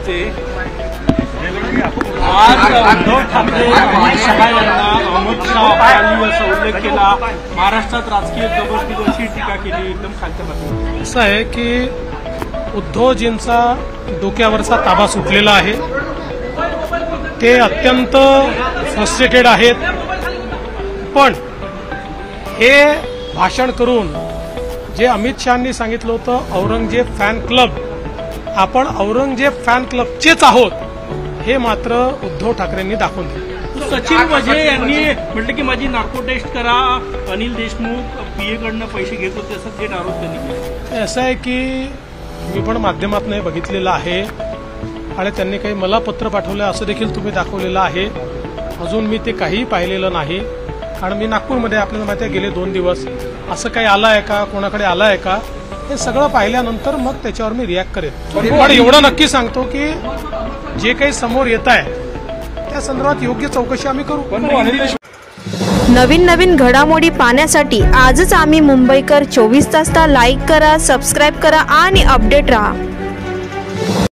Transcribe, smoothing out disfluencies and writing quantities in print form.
नेते आज उद्धव ठाकरे अमित शहा यांना अमित शहा यांनी असा उल्लेख केला, महाराष्ट्रात राजकीय जबरदस्तीची टीका केली, एकदम खालच्या बाजूला। असं आहे की उद्धवजींचा डोक्यावरचा ताबा सुटलेला आहे, ते अत्यंत फ्रस्ट्रेटेड आहेत। पण हे भाषण करून जे अमित शहांनी सांगितलं होतं औरंगजेब फॅन क्लब, आपण औरंगजेब फॅन क्लबचेच आहोत, हे मात्र उद्धव ठाकरेंनी दाखवून दिलं। सचिन वाझे यांनी म्हटलं की माझी नार्को टेस्ट करा, अनिल देशमुख पीए कडनं पैसे घेत होते असं थेट आरोप त्यांनी केला। असं आहे की मी पण माध्यमातून हे बघितलेलं आहे आणि त्यांनी काही मला पत्र पाठवलं असं देखील तुम्ही दाखवलेलं आहे। अजून मी ते काहीही पाहिलेलं नाही, कारण मी नागपूरमध्ये आपल्याला माहिती आहे गेले 2 दिवस असं काही आलं आहे का, कोणाकडे आलं आहे का, हे सगळं पाहिल्यानंतर मग त्याच्यावर मी रिॲक्ट करेन। पण एवढं नक्की सांगतो की जे काही समोर येत आहे त्या संदर्भात योग्य चौकशी आम्ही करू। नवीन नवीन घडामोडी पाहण्यासाठी आजच आम्ही मुंबईकर 24 तासला लाईक करा, सबस्क्राईब करा आणि अपडेट रहा।